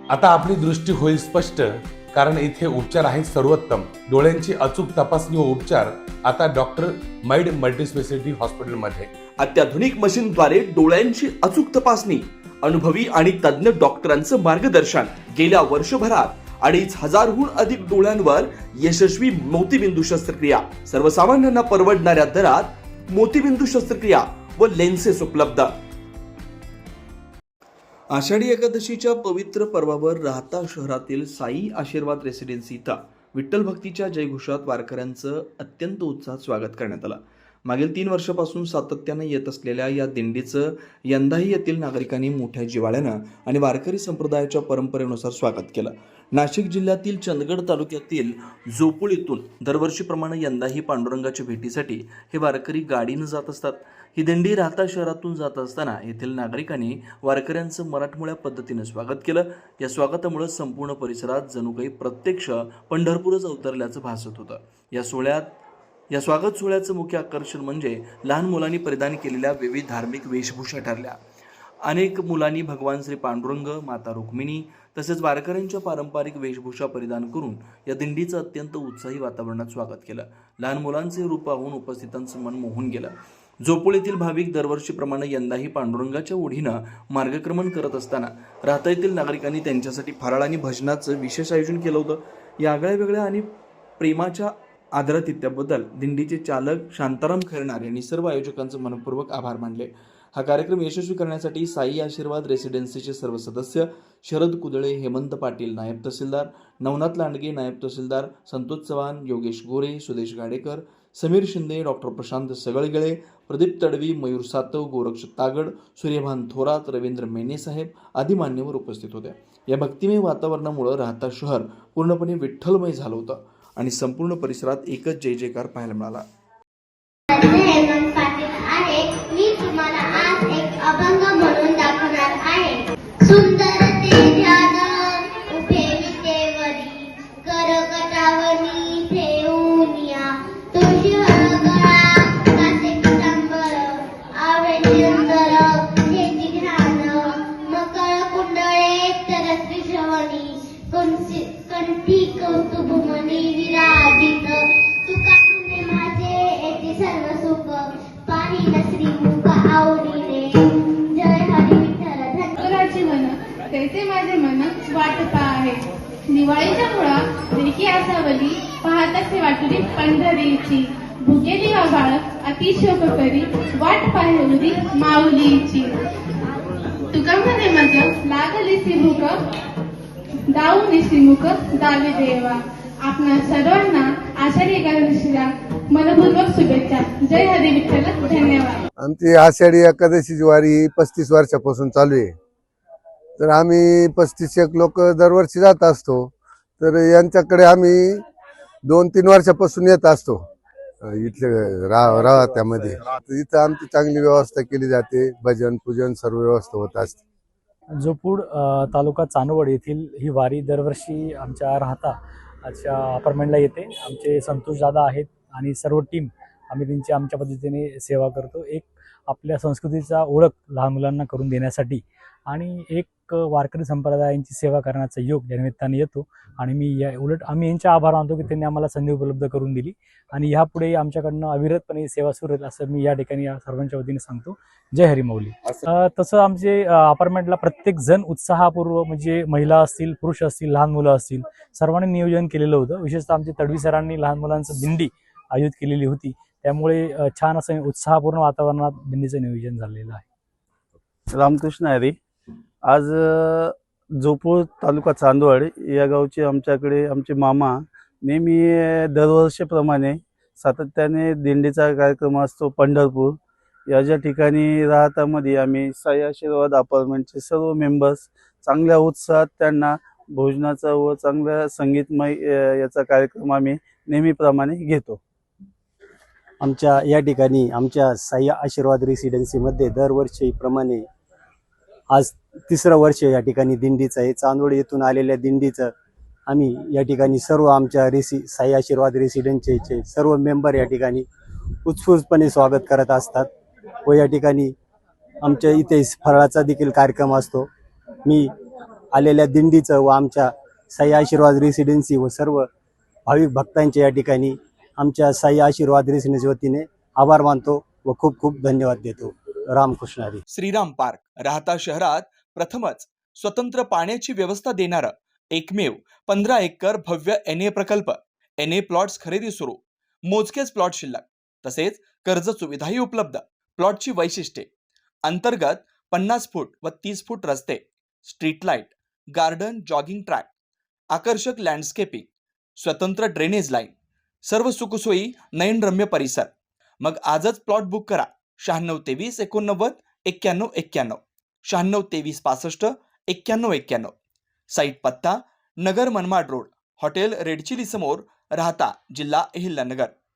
आता आपली दृष्टी होईल स्पष्ट, कारण इथे उपचार आहेत सर्वोत्तम. डोळ्यांची अचूक तपासणी व उपचार आता डॉक्टर माइड मल्टीस्पेशालिटी हॉस्पिटलमध्ये. अत्याधुनिक मशीनद्वारे डोळ्यांची अचूक तपासणी, अनुभवी आणि तज्ञ डॉक्टरांचं मार्गदर्शन. गेल्या वर्षभरात 2,500हून अधिक डोळ्यांवर यशस्वी मोतीबिंदू शस्त्रक्रिया. सर्वसामान्यांना परवडणाऱ्या दरात मोतीबिंदू शस्त्रक्रिया व लेन्सेस उपलब्ध. आषाढी एकादशीच्या पवित्र पर्वावर राहता शहरातील साई आशीर्वाद रेसिडेन्सी इथं विठ्ठल भक्तीच्या जयघोषात वारकऱ्यांचं अत्यंत उत्साहात स्वागत करण्यात आलं. मागील 3 वर्षापासून सातत्याने येत असलेल्या या दिंडीचं यंदाही येथील नागरिकांनी मोठ्या जिव्हाळ्यानं आणि वारकरी संप्रदायाच्या परंपरेनुसार स्वागत केलं. नाशिक जिल्ह्यातील चंदगड तालुक्यातील जोपूळ इथून दरवर्षीप्रमाणे यंदाही पांडुरंगाच्या भेटीसाठी हे वारकरी गाडीनं जात असतात. ही दिंडी राहता शहरातून जात असताना येथील नागरिकांनी वारकऱ्यांचं मराठमोळ्या पद्धतीनं स्वागत केलं. या स्वागतामुळे संपूर्ण परिसरात जणू काही प्रत्यक्ष पंढरपूरच अवतरल्याचं भासत होतं. या स्वागत सोहळ्याचं मुख्य आकर्षण म्हणजे लहान मुलांनी परिधान केलेल्या विविध धार्मिक वेशभूषा ठरल्या. अनेक मुलांनी भगवान श्री पांडुरंग, माता रुक्मिणी तसेच वारकऱ्यांच्या पारंपरिक वेशभूषा परिधान करून या दिंडीचं अत्यंत उत्साही वातावरणात स्वागत केलं. लहान मुलांचे रूप पाहून उपस्थितांचं मन मोहून गेलं. जोपूळ येथील भाविक दरवर्षीप्रमाणे यंदाही पांडुरंगाच्या ओढीनं मार्गक्रमण करत असताना राहता येथील नागरिकांनी त्यांच्यासाठी फराळ आणि भजनाचं विशेष आयोजन केलं होतं. या आगळ्या वेगळ्या आणि प्रेमाच्या आदरातिथ्याबद्दल दिंडीचे चालक शांताराम खैरनार यांनी सर्व आयोजकांचं मनपूर्वक आभार मानले. हा कार्यक्रम यशस्वी करण्यासाठी साई आशीर्वाद रेसिडेन्सीचे सर्व सदस्य शरद कुदळे, हेमंत पाटील नायब तहसीलदार, नवनाथ लांडगे नायब तहसीलदार, संतोष चव्हाण, योगेश गोरे, सुदेश गाडेकर, समीर शिंदे, डॉक्टर प्रशांत सगळगेळे, प्रदीप तडवी, मयूर सातव, गोरक्ष तागड, सूर्यभान थोरात, रवींद्र मेनेसाहेब आदी मान्यवर उपस्थित होते. या भक्तिमय वातावरणामुळे राहता शहर पूर्णपणे विठ्ठलमय झालं होतं आणि संपूर्ण परिसरात एकच जय जयकार पाहायला मिळाला. हेमंत पाटील आहे. मी तुम्हाला आज एक अभंग म्हणून दाखवणार आहे. सुंदर ते ध्यान उभे विटेवरी, करकटावनी ठेवून या तुझी हळगळा कासे पितांबर आवडे अंतर हेची ध्यान, मकर कुंडळे तरस्वी श्रवणी कंठी कौतुभमणी विराजित, तुका म्हणे माझे येथे सर्व सुख पाहिलं श्रीमुख आवडीने. जय हरी विठ्ठल. धनगराची मन तेथे माझे मन वाटत आहे. दिवाळीच्या मुळा देखी असावली पाहत असे वाटली पंढरीची, भुकेली बाळक अतिशोक करी वाट पाहिली माऊलीची. तुका म्हणे माझं लागली श्रीमुख दाऊन श्रीमुख दावे देवा. आपणा सर्वांना आषाढी एकादशीला मनपूर्वक शुभेच्छा. जय हरी विठ्ठल. धन्यवाद. आमची आषाढी एकादशीची वारी 35 वर्षापासून चालू आहे. तर आम्ही 35 लोक दरवर्षी जात असतो. तर यांच्याकडे आम्ही 2-3 वर्षापासून येत असतो. इथले राहत्यामध्ये इथं आमची चांगली व्यवस्था केली जाते. भजन पूजन सर्व व्यवस्था होत असते. जोपूळ तालुका चांदवड येथील ही वारी दरवर्षी आमच्या राहता अपार्टमेंटला येते. आमचे संतोष दादा आहेत आणि सर्व टीम आम्ही त्यांची आमच्या पद्धतीने सेवा करतो. एक आपल्या संस्कृतीचा ओळख लहान मुलांना करून देण्यासाठी आणि एक वारकरी संप्रदायांची सेवा करण्याचा योग या निमित्ताने येतो. आणि आम्ही यांचे आभार मानतो की त्यांनी आम्हाला संधी उपलब्ध करून दिली आणि ह्यापुढे आमच्याकडनं अविरतपणे सेवा सुरू राहील असं मी या ठिकाणी या सर्वांच्या वतीने सांगतो. जय हरी माऊली. तसं आमचे अपार्टमेंटला प्रत्येक जण उत्साहपूर्व, म्हणजे महिला असतील, पुरुष असतील, लहान मुलं असतील, सर्वांनी नियोजन केलेलं होतं. विशेषतः आमचे तडवी सरांनी लहान मुलांचं दिंडी आयोजित केलेली होती. त्यामुळे छान असं उत्साहपूर्ण वातावरणात दिंडीचं नियोजन झालेलं आहे. रामकृष्ण हरी. आज जोपूळ तालुका चांदवड या गावचे आमच्याकडे आमचे मामा नेहमी दरवर्षीप्रमाणे सातत्याने दिंडीचा कार्यक्रम असतो. पंढरपूर या ज्या ठिकाणी राहतामध्ये आम्ही साई आशीर्वाद अपार्टमेंटचे सर्व मेंबर्स चांगल्या उत्साहात त्यांना भोजनाचा व चांगल्या संगीतमय याचा कार्यक्रम आम्ही नेहमीप्रमाणे घेतो. आमच्या या ठिकाणी आमच्या साई आशीर्वाद रेसिडेन्सीमध्ये दरवर्षीप्रमाणे आज 3रं वर्ष या ठिकाणी दिंडीचं आहे. चांदवड येथून आलेल्या दिंडीचं आम्ही या ठिकाणी सर्व आमच्या साई आशीर्वाद रेसिडेन्सीचे सर्व मेंबर या ठिकाणी उत्स्फूर्तपणे स्वागत करत असतात व या ठिकाणी आमच्या इथे फराळाचा देखील कार्यक्रम असतो. मी आलेल्या दिंडीचं व आमच्या साई आशीर्वाद रेसिडेन्सी व सर्व भाविक भक्तांच्या या ठिकाणी आमच्या साई आशीर्वाद रेसिडेन्सी वतीने आभार मानतो व खूप खूप धन्यवाद देतो. रामकृष्ण हरी. श्रीराम पार्क राहता शहरात प्रथमच स्वतंत्र पाण्याची व्यवस्था देणारं एकमेव 15 एकर भव्य NA प्रकल्प. NA प्लॉट्स खरेदी सुरू. मोजकेच प्लॉट शिल्लक. तसेच कर्ज सुविधाही उपलब्ध. प्लॉटची वैशिष्ट्ये: अंतर्गत 50 फूट व 30 फूट रस्ते, street light, garden, jogging track, आकर्षक लँडस्केपिंग, स्वतंत्र ड्रेनेज लाईन, सर्व सुखसोयी, नयनरम्य परिसर. मग आजच प्लॉट बुक करा. 9623 89 91 91, 9623 65 91 91. साईट पत्ता: नगर Manmad road, hotel red chilli समोर, राहता, जिल्हा अहिल्यानगर.